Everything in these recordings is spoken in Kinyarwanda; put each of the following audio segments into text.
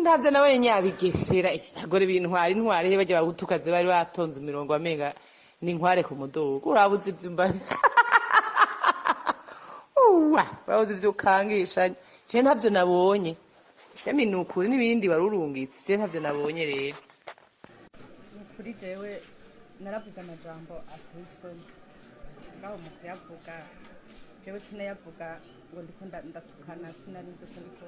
ndavyo nawe nyabigesera agore ibintwari intwari he bajya bagutukaze bari batonze imirongo amenga ni inkware ku mudugu urabuze ivyumba urabuze ivyo ukangishanya je ntavyo nabonye yami nukuri n'ibindi barurungitse je ntavyo nabonye rero kuri jewe naravuze amajambo atwisoni ngaho mu kuyavuga jewe sinayavuga ngo ndiko ndatukana sinarinze ko ndiko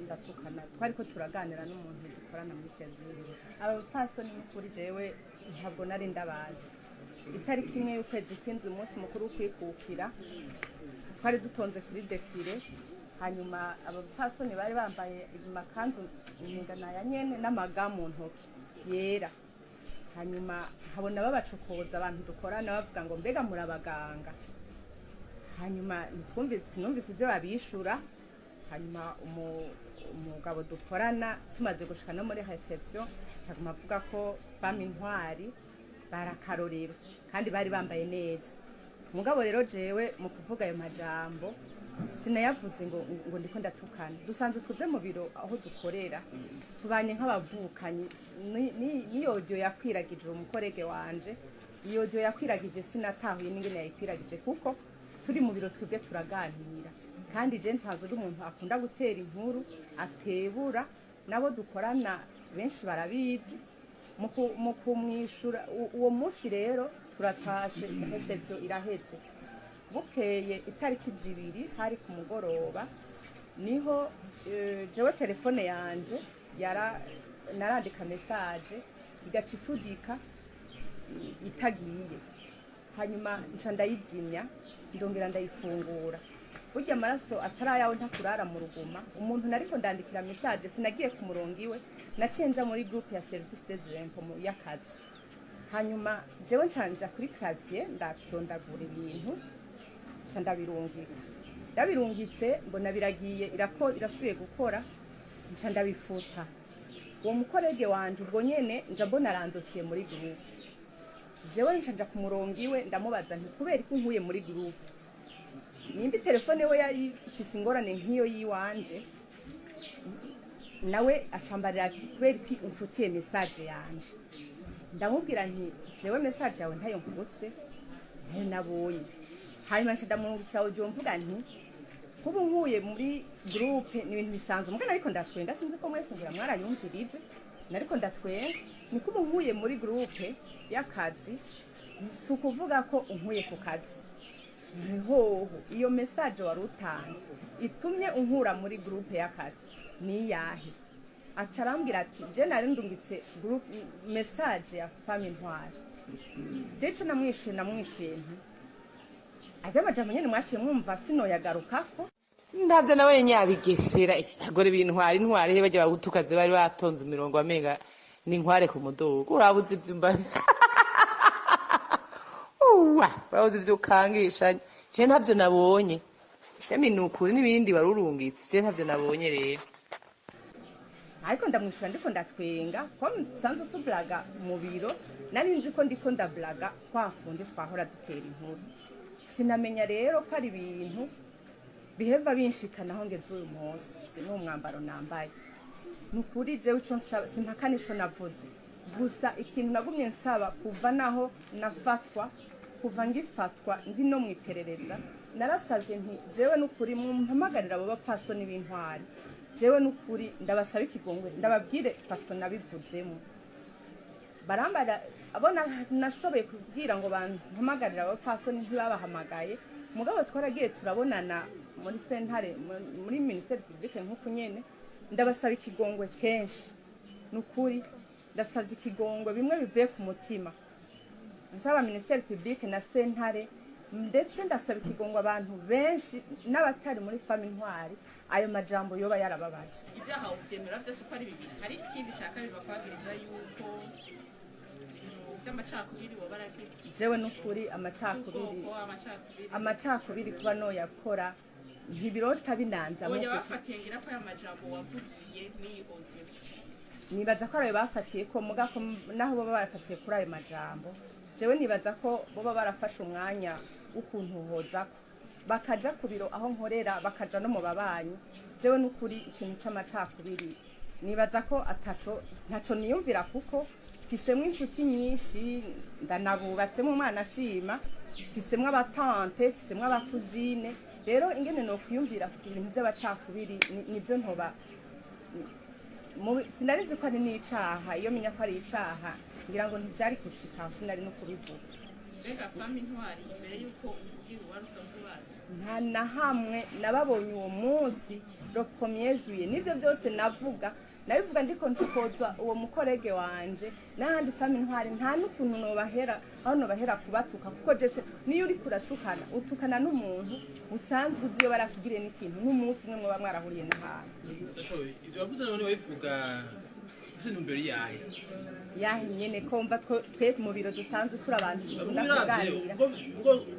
ndatukana twariko turaganira n'umuntu dukorana muri service abapfasoni kuri jewe ntabwo nari ndabazi itariki imwe y'ukwezi kw'indwi umunsi mukuru kwikukira twari dutonze kuri defile hanyuma abapfasoni bari bambaye amakanzu ingana ya nyene n'amaga mu ntoki yera hanyuma habona babacokoza abantu dukorana bavuga ngo mbega murabaganga hanyuma sinumvise ivyo babishura hanyuma umugabo dukorana tumaze gushika no muri reception cyaguma avuga ko bami intwari barakarorero kandi bari bambaye neza umugabo rero jewe mu kuvuga ayo majambo sinayavuze ngo ndiko ndatukana dusanzwe twebwe mu biro aho dukorera tubanye nk'abavukanyi ni audio yakwiragije umukorege wanje iyo audio yakwiragije sinatahuye n'ingene yayikwiragije kuko turi mu biro twebwe turaganira kandi je ntazo umuntu akunda gutera inkuru atebura nabo dukorana benshi barabizi mu kumwishura uwo munsi rero turatashe reception iraheze bukeye itariki zibiri hari ku mugoroba niho jewe telefone yanje narandika message igaca ifudika itagiye hanyuma nca ndayizimya ndongera ndayifungura burya amaraso atarayawe ntakurara mu ruguma umuntu nariko ndandikira message sinagiye ku murongo iwe naciye nja muri groupe ya service des impôts mu yakazi hanyuma jewe ncanja kuri clavier ndacyondagura ibintu ndabirungitse mbona biragiye irasubiye gukora nca ndabifuta uwo mukorege wanje ubwo nyene nja mbona arandokiye muri groupe jewe ncanja ku murongo iwe ndamubaza nti kubera ko nkuye muri groupe nimba telefone we yari ifise ingorane nk'iyo yiwanje nawe acambarira ati kubera ko umfutiye message yanje ndamubwira nti jewe message yawe ntayo mvuse ntayo nabonye hanyuma ndamurungikira audio mvuga nti kuba nkuye muri groupe ni ibintu bisanzwe mugana ariko ndatwenga sinzi ko mwese ngira mwarayumvirije nariko ndatwenga ni kuba nkuye muri groupe y'akazi sukuvuga ko unkuye ku kazi nihoho iyo message warutanze itumye unkura muri groupe y'akazi ni yahe acarambira ati je narindungitse group message ya femme intwari jeje namwishuye nti ajya majambo nyene mwashiye mwumva sino yagarukako ndavyo nawe nyabigesera agore ibintwari intwari he bajya bagutukaze bari batonze imirongo amenga ni inkware ku mudugu urabuze ivyumba urabuze ivyo ukangishanya je ntavyo nabonye yami nukuri n'ibindi barurungitse je ntavyo nabonye rero ariko ndamwishura ndiko ndatwenga ko sanzo tublaga mu biro nari nzi ko ndiko ndablaga kwafundi twahora dutera inkuru sinamenya rero ko ari ibintu biheva binshikana aho ngeze uyu munsi sinumwambaro nambaye nukuri jewe ico nsaba simpakanisho navuze gusa ikintu nagumye nsaba kuva naho nafatwa kuva ngifatwa ndi no mwiperereza narasavye nti jewe nukuri mumpamagarira abo bapfasoni b'intwari jewe nukuri ndabasaba ikigongwe ndababwire faso nabivuzemo barambara abona nashoboye kubwira ngo bampamagarira abapfasoni ntibabahamagaye mugabo twaragiye turabonana muri sentare muri ministère public nk'uko nyene ndabasaba ikigongwe kenshi nukuri ndasavye ikigongwe bimwe bivuye ku mutima nsaba ministère public na sentare ndetse ndasaba ikigongwe abantu benshi n'abatari muri femme intwari ayo majambo yoba yarababaje ibyaha ubyemera byose uko ari bibiri hari ikindi cya kabiri bakwagiriza yuko by'amacakubiri wabaragize jewe nukuri amacakubiri kuba no yakora ntibirota binanza mu bafatiye ngira ko aya majambo wavugiye ni audio nibaza ko arayo bafatiye ko muga ko naho baba barafatiye kuri ayo majambo jewe nibaza ko boba barafashe umwanya ukuntu hoza bakaja ku biro aho nkorera bakaja no mu babanyi jewe nukuri ikintu c'amacakubiri nibaza ko ntaco niyumvira kuko mfisemwo inshuti nyinshi ndanabubatsemo umwana ashima mfisemwo abatante mfisemwo abakuzine rero ingene no kwiyumvira ku ibintu by'abacakubiri nivyo ntoba sinari ko ari n'icaha iyo menya ko ari icaha ngira ngo ntivyari gushika sinari no kubivuga mbega fami intwari imbere y'uko uvugira uwari usanzwe ubazi nta na hamwe nababonye uwo munsi le premier juillet nivyo byose nabivuga ndiko ncokoza uwo mukorege wanje n'ahandi fami intwari nta n'ukuntu nobahera kubatuka kuko jese niyo uri kuratukana utukana n'umuntu usanzwe uziyo barakugiriye n'ikintu n'umunsi umwe mwoba mwarahuriye n'ahantu ivyo wavuze none wabivuga imbere yahe nyene ko mva twe mu biro dusanzwe turi abantu dukunda kuganira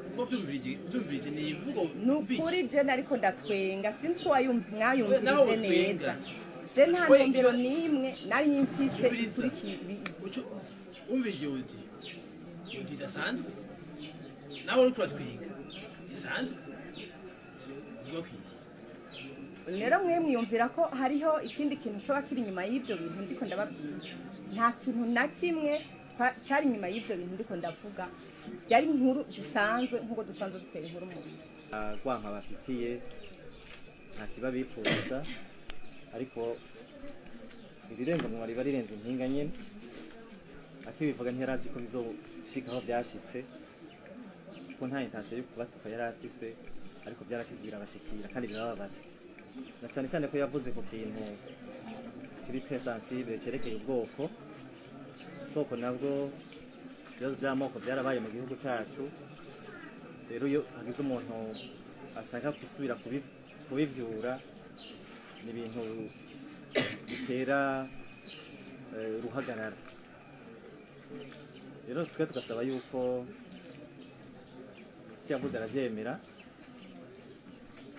ubwo byumvirije ni ivugo nukuri je nariko ndatwenga sinzi ko mwayumvirije neza je nta ntumbero n'imwe nari mfise kuri kibi umvije uti idasanzwe nawe uri kuratwiga isanzwe rero mwe mwiyumvira ko hariho ikindi kintu coba kiri inyuma y'ivyo bintu ndiko ndababwira nta kintu na kimwe cari inyuma y'ivyo bintu ndiko ndavuga byari inkuru zisanzwe nk'uko dusanzwe dutera inkuru mu rwanka bafitiye nta kiba bipfuza ariko irirenga mu riba rirenze impinga nyene akibivuga ntiyarazi ko bizoshika aho byashitse ko nta intasiyo yo kubatuka yari afise ariko byarashize birabashikira kandi birababaza na cyane cyane ko yavuze ku kintu kiri très sensible cerekeye ubwoko nabwo ibibazo by'amoko byarabaye mu gihugu cyacu rero iyo hagize umuntu ashaka gusubira kubivyura ni ibintu bitera uruhagarara rero twe tugasaba yuko yavuze aravyemera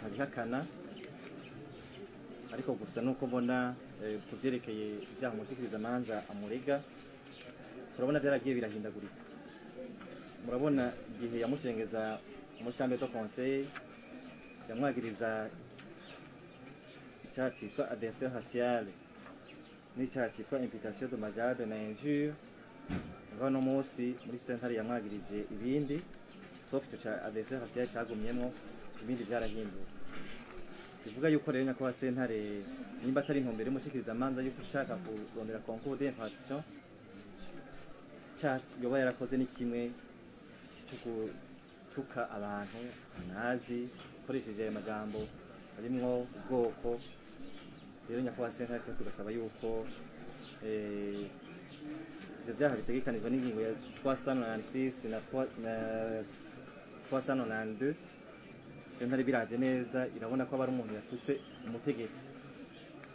abihakana ariko gusa nuko mbona kuvyerekeye ibyaha umushikirizamanza amurega turabona byaragiye birahindagurika murabona igihe yamushengeza muri chambre de conseil yamwagiriza icyaha cyitwa adhésion raciale n'icyaha cyitwa implication dommageable na injure ngaho no munsi muri sentare yamwagirije ibindi sauf icyo cya adhésion raciale cyagumyemo ibindi byarahinduwe bivuga yuko rero nyakubahwa sentare nimba atari intumbero y'umushikirizamanza yuko ushaka kurondera concours d'infraction yoba yarakoze ni kimwe cyo gutuka abantu nazi ukoresheje aya magambo arimwo ubwoko rero nyakubahwa sentare tugasaba yuko ivyo vyaha bitegekanijwe n'ingingo ya 396 na 392 sentare biraje neza irabona ko aba ari umuntu yatuse umutegetsi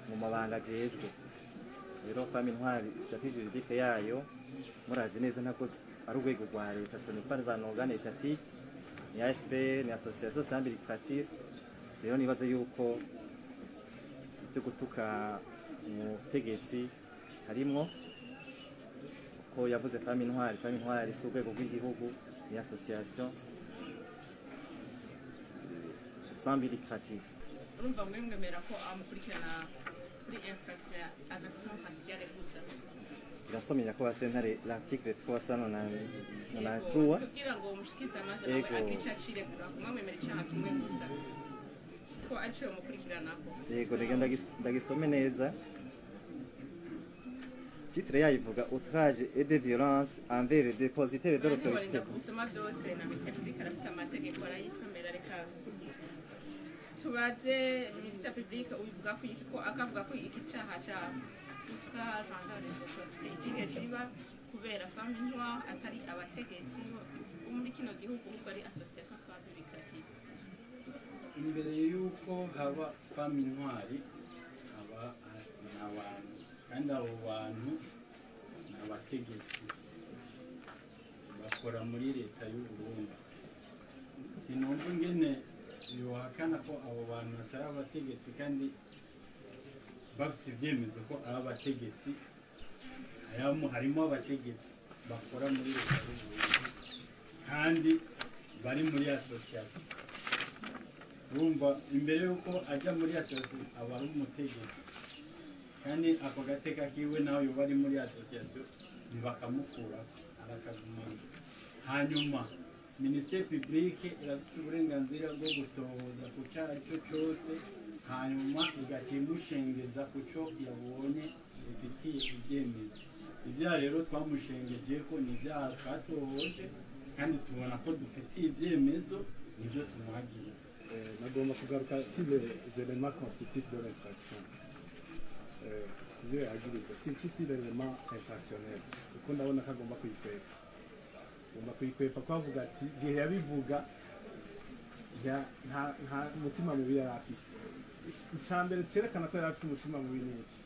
mu mabanga ajejwe rero fami intwari statut juridique yayo muraje neza ntabwo ari urwego rwa leta ce n'est pas un organe étatique ni ASP ni association semble lucrative rero nibaze yuko byo gutuka umutegetsi harimwo ko yavuze fami intwari si urwego rw'igihugu ni association semble lucrative urumva mwe mwemera ko amukurikirana kuri infraction agression raciale gusa irasomenya ko basentare l'article 393 kugira ngo umushikirizamanza nawe agire icyo aciregura kumwemera icyaha kimwe gusa ko arico mukurikiranako yego rega ndagisome neza titre yayivuga outrage et de violence envers le dépositaire de l'autorité gusoma byose na Republika arafise amategeko arayisomera reka tubaze ministre public ubivuga ko akavuga ko iki cyaha cyaha politike ziba kubera fami intwari atari abategetsi bo muri kino gihugu ahubwo ari association semble lucrative imbere y'uko haba fami intwari haba abantu kandi abo bantu ni abategetsi bakora muri leta y'u Burundi sinumva ingene yohakana ko abo bantu batari abategetsi kandi bafite ibyemezo ko ari abategetsi harimo abategetsi bakora muri leta y'u Burundi kandi bari muri association urumva imbere y'uko ajya muri association aba ari umutegetsi kandi ako gateka kiwe nawe yoba ari muri association ntibakamukura arakagumana. Hanyuma minisiteri publique irafite uburenganzira bwo gutohoza ku cyaha icyo cyose, hanyuma igakimushengeza ku cyo yabonye bifitiye ibyemezo. Ibyaha rero twamushengeje ko ni ibyaha twatohoje kandi tubona ko dufitiye ibyemezo, nibyo tumuhagiriza. Nagomba kugaruka si les éléments constitutifs de l'infraction. Kubyo yagiriza si tous les éléments infractionnels kuko ndabona ko agomba kwikwepa. Agomba kwikwepa kwavuga ati gihe yabivuga nta mutima mubi yari afise. Icyambere cyerekana ko yari afise umutima mubi n'iki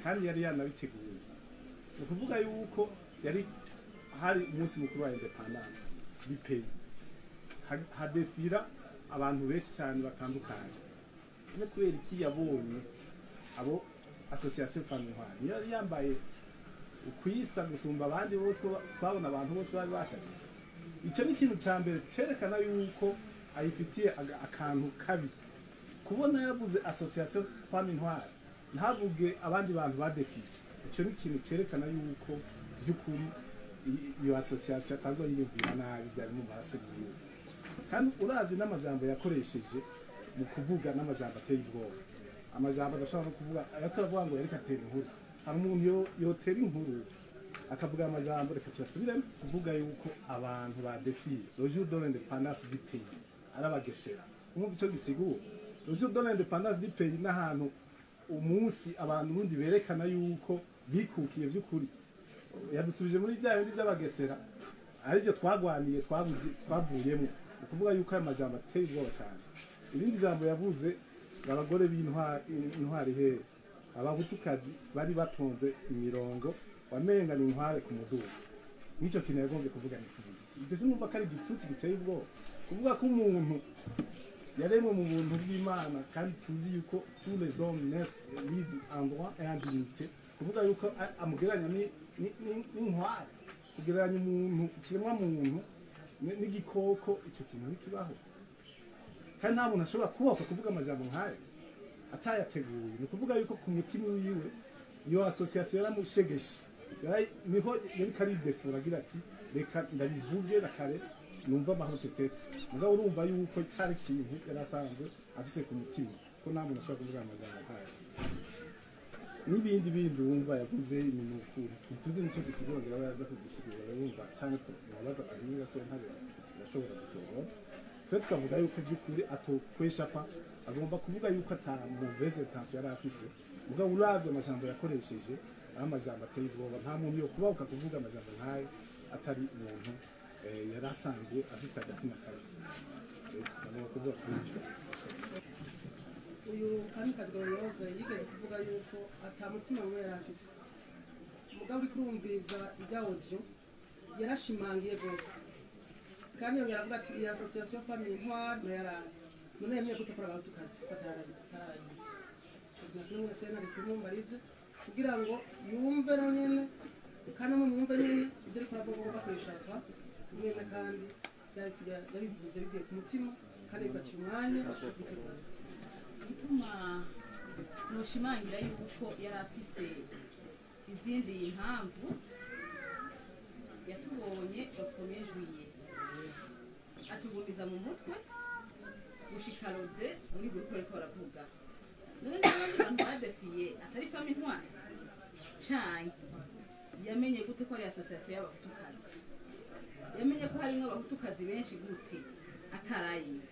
kandi yari yanabiteguye. Ni ukuvuga yuko yari hari umunsi mukuru wa independance bipeye hadefira abantu benshi cyane batandukanye. No kubera iki yabonye abo association famille yari yambaye ukwisa gusumba abandi bose, twabona abantu bose bari bashakije. Icyo ni ikintu cya mbere cyerekana yuko ayifitiye akantu kabi. Kubona yabuze association famille noire ntavuge abandi bantu badefiye, icyo ni ikintu cyerekana yuko by'ukuri iyo association asanzwe yiyumvira nabi byari mu maraso yiwe. Kandi uravye n'amajambo yakoresheje mu kuvuga n'amajambo ateye ubwoba, amajambo adashobora no kuvuga, ayataravuga ngo yareka atera inkuru. Hari umuntu yotera inkuru akavuga amajambo, reka tuyasubiremo, kuvuga yuko abantu badefiye le jour de l'indépendance du pays arabagesera. Nk'uko icyo gisigura le jour de l'indépendance du pays n'ahantu umunsi abantu bundi berekana yuko bikukiye by'ukuri. Yadusubije muri bya bindi by'abagesera aribyo twagwaniye twavuyemo, ukuvuga yuko aya majambo ateye ubwoba cyane. Irindi jambo yavuze abagore b'intwari he, abahutukazi bari batonze imirongo wamenga ni intware ku muduga. Nicyo kintu yagombye kuvuga ni kuvuga ibyo numva ko ari igitutsi giteye ubwoba, kuvuga ko umuntu yaremwe mu buntu bw'Imana kandi tuzi yuko tous les hommes naissent libres en droit et en dignité, kuvuga yuko amugeranya n'intware, kugeranya umuntu kiremwa muntu n'igikoko, icyo kintu ntikibaho. Kandi nta muntu ashobora kubaka kuvuga amajambo nk'ayo atayateguye. Ni ukuvuga yuko ku mutima wiwe iyo association yaramushegeshe, niho yari karidefura agira ati reka ndabivuge rakare numva amahoro petete. Mugabo urumva yuko cyari ikintu yari asanzwe afise ku mutima, ko nta muntu ashobora kuvuga amajambo nk'ayo. N'ibindi bindi wumva yavuze iminukuru ntituzi nicyo gisigura, ngira yaza kugisigura wumva cyane ko nabaza ahinga se ntare yashobora gutoboza. Twe tukavuga yuko by'ukuri atokweshapa, agomba kuvuga yuko ata mauvaise intention yari afise. Mugabo uravye amajambo yakoresheje amajambo ateye ubwoba. Nta muntu yo kubahuka kuvuga amajambo nk'ayo atari umuntu yari asanzwe afite agatima kabi. Agomba kuvuga kuri icyo. Uyu Kamikazi Gloriose yigeze kuvuga yuko ata mutima we yari afise. Mugabo uri kurumviriza ibya audio yarashimangiye rwose, kandi yongera avuga ati iyi association famille noire nayo yarazi. None yemeye gutakora abahutukazi batararangiza kugira ngo mwese nari kumumarize kugira ngo yumve no nyene kandi mwumve nyene ibyo ari kuravuga bakoreshaga mwene, kandi yabivuze bigiye ku mutima kandi bigaca umwanya gutegura. Gituma noshimangira yuko yari afise izindi mpamvu yatubonye bakomejwiye atugumiza mu mutwe gushika rode muri buri ko ariko baravuga. None n'abandi bantu badefiye atari famille noire cyane, yamenye gute ko ari association y'abahutukazi, yamenye ko harimo abahutukazi benshi gute atarayizi.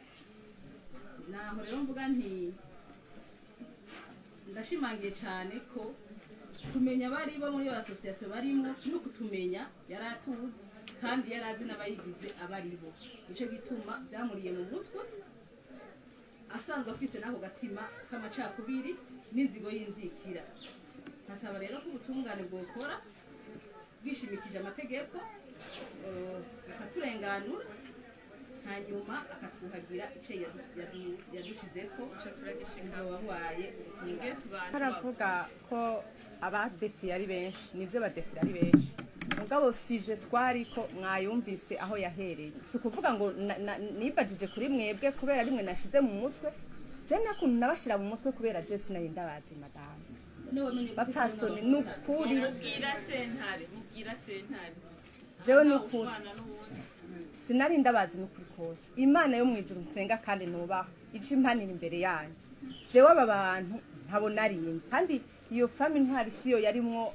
Naho rero mvuga nti ndashimangiye cyane ko kumenya bari bo muri association barimo no kutumenya yari atuzi kandi yari azi n'abayigize abari bo. Nicyo gituma byamuriye mu mutwe asanzwe afise n'ako gatima k'amacakubiri n'inzigo y'inzikira. Nkasaba rero ko ubutungane bwokora bwishimikije amategeko akaturenganura, hanyuma akatwuhagira icyo yadushizeko turagishikawaye. Haravuga ko abadefiye ari benshi, nivyo badefira ari benshi, mugabo sije twari ko mwayumvise aho yahereye. Si ukuvuga ngo nibajije kuri mwebwe kubera rimwe nashize mu mutwe, je nakuntu nabashira mu mutwe kubera je sinari ndabazi madame. bapfasoni ni ukuri mubwira sentare jewe ni ukuri sinari ndabazi n'ukuri kose imana yo mu ijuru nsenga kandi nubaha ica impanira imbere yanyu jewe aba bantu ntabo narinzi kandi iyo fami intwari siyo yarimwo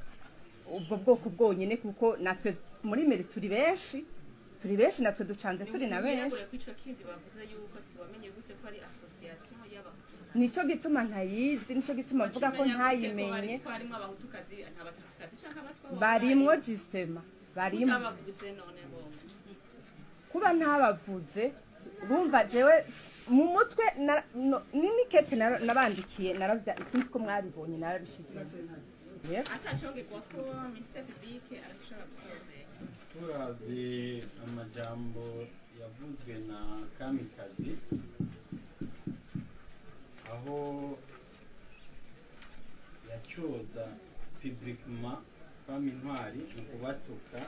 ubwo bwoko bwonyene kuko natwe muri meri turi benshi natwe ducanze turi na benshi nico gituma ntayizi nico gituma mvuga ko ntayimenye barimwo justement barimwo kuba ntabavuze urumva jewe mu mutwe n'imikete nabandikiye naravya ikindi ko mwabibonye narabishize turavye amajambo yavuzwe na Kamikazi aho yacyoza publiquement fami intwari mu kubatuka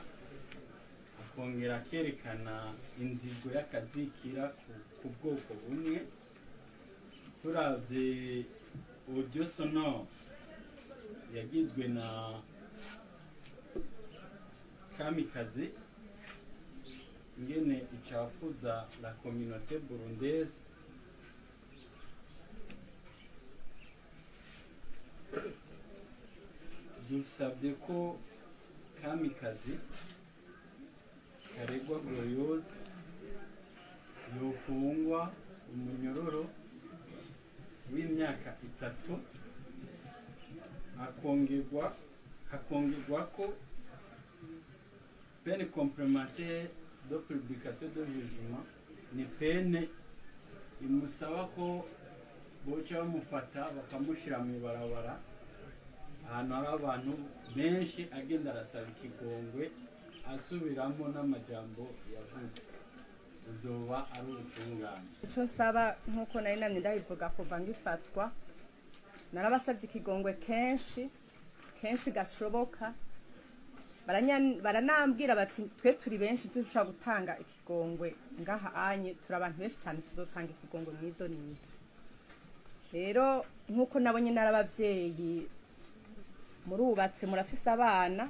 akongera akerekana inzigo y'akazikira ku bwoko bumwe turavye audio sonore yagizwe na Kamikazi ingene icafuza la communauté burundaise dusabye ko Kamikazi Karegwa Gloriose yofungwa umunyororo w'imyaka 3 hakongerwa ko peine complémentaire de publication de jugement ni peine imusaba ko boca bamufata bakamushyira mu ibarabara ahantu hari abantu benshi agenda arasaba ikigongwe asubiramo n'amajambo yavuze uzoba ari ubutungane ico nsaba nkuko nari namye ndabivuga kuva ngifatwa narabasabye ikigongwe kenshi gashoboka baranambwira bati twe turi benshi dushobora gutanga ikigongwe ngaha anye turi abantu benshi cyane tuzotanga ikigongwe mwido nido rero nkuko nabonye narabavyeyi murubatse murafise abana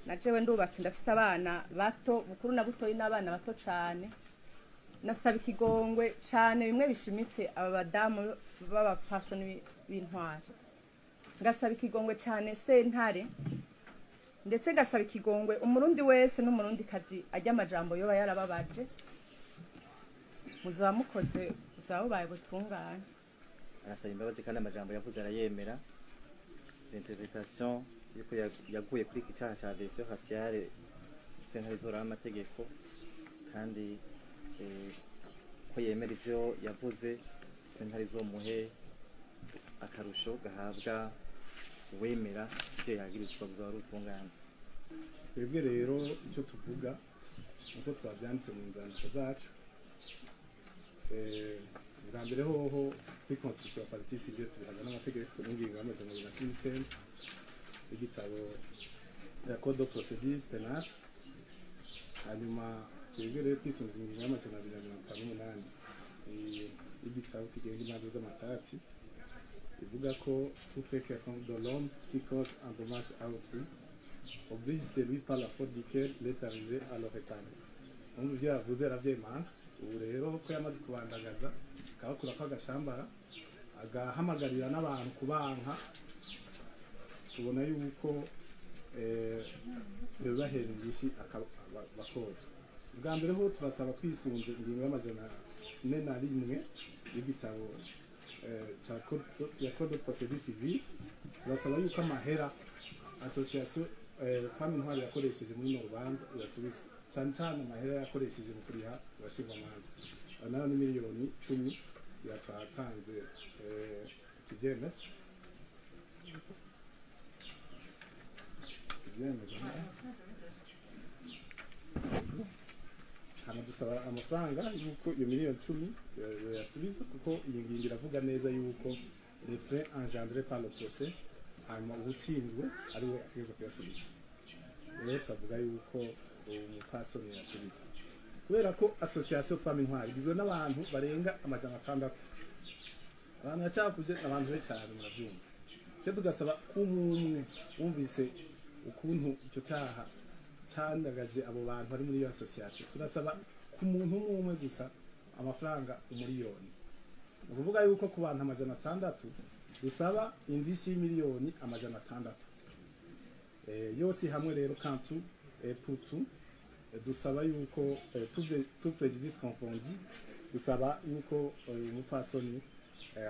na jewe ndubatse ndafise abana bato bukuru na butoyi n'abana bato cane nasaba ikigongwe cane bimwe bishimitse aba badamu b'abapasoni b'intwari ngasaba ikigongwe cane sentare ndetse ngasaba ikigongwe umurundi wese n'umurundi kazi ajya amajambo yoba yarababaje muzaba mukoze muzaba bubaye butungane arasaba imbabazi kandi amajambo yavuze arayemera l'interprétation yuko yaguye kuri iki cyaha cya version raciale sentare zora amategeko kandi ko yemera ivyo yavuze sentare zo muhe akarusho gahabwa wemera ivyo yagirizwa buzaba ari ubutungane twebwe rero icyo tuvuga uko twabyanditse mu nzandiko zacu bwa mbere hoho kuri constitution ya partie civile tubihaga n'amategeko n'ingingo y'amajana 29 y'igitabo ya code de procédure pénale hanyuma twebwe rero twisunze ingingo y'amajana 258 y'igitabo kigenga imanza z'amatati ivuga ko tout fait quelconque de l'homme qui cause un dommage à autrui oblige celui par la faute duquel il est arrivé à le réparer. Donc ivyo yavuze aravyemanga ubu rero ko yamaze kubandagaza akabakura ko agashambara agahamagarira n'abantu kubanka tubona yuko bahera indishi bakozwa bwa mbere ho turasaba twisunze ingingo y'amajana 41 y'igitabo ya code de procédure civile turasaba yuko amahera association fami intwari yakoresheje muri no rubanza irasubizwa cyane cyane amahera yakoresheje mu kuriha abashirwa amazi nayo ni miliyoni 10 yatwatanze ikivyemeza hano dusaba amafaranga yuko iyo miliyoni 10 yasubiza kuko iyi ngingo iravuga neza yuko les frais engendrés par le procès hanyuma ubutsinzwe ari we ategeza kuyasubiza rero twavuga yuko umupasoni yasubiza kubera ko association femme intwari igizwe n'abantu barenga amajana 6 abantu yacakuje abantu benshi cyane murabyumva rero tugasaba ko umwe wumvise ukuntu icyo cyaha cyandagaje abo bantu bari muri iyo association turasaba ku muntu umwe gusa amafaranga umuriyoni ni ukuvuga yuko ku bantu 600 dusaba indishyi y'imiliyoni 600 yose hamwe rero kantu putu dusaba yuko tout préjudice confondu dusaba yuko umupfasoni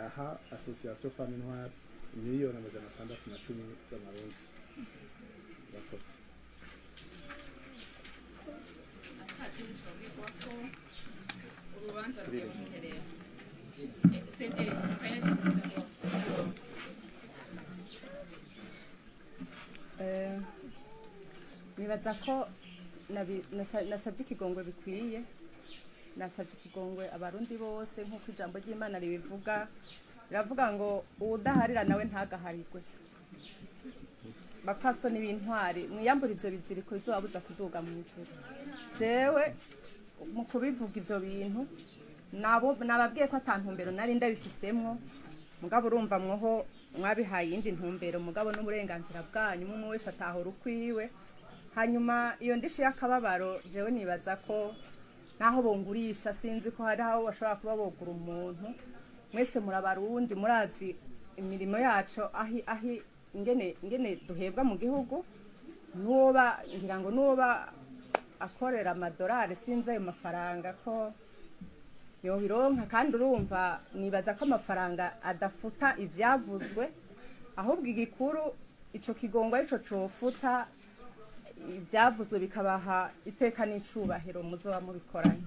aha association Femme Noire miliyoni 610 z'amarundi bakoze urubanza rw'umwiherero nibaza ko nasabye ikigongwe bikwiye nasabye ikigongwe abarundi bose nk'uko ijambo ry'Imana ribivuga riravuga ngo uwudaharira nawe ntagaharirwe bapfasoni b'intwari mwiyambura ivyo biziriko bizobabuza kuduga mu ijuru jewe mu kubivuga ivyo bintu nababwiye ko atantumbero nari ndabifisemwo mugabo urumva mwoho mwabihaye indi ntumbero mugabo n'uburenganzira bwanyu umwe wese atahora ukwiwe hanyuma iyo ndishi y'akababaro jewe nibaza ko naho bongurisha sinzi ko hari aho bashobora kuba bogura umuntu mwese murabarundi murazi imirimo yacu ahi ingene duhebwa mu gihugu nuba ngira ngo nuba akorera amadolari sinzi ayo mafaranga ko yobironka kandi urumva nibaza ko amafaranga adafuta ivyavuzwe ahubwo igikuru ico kigongo arico cofuta ivyavuzwe bikabaha iteka n'icubahiro muzoba mubikoranye.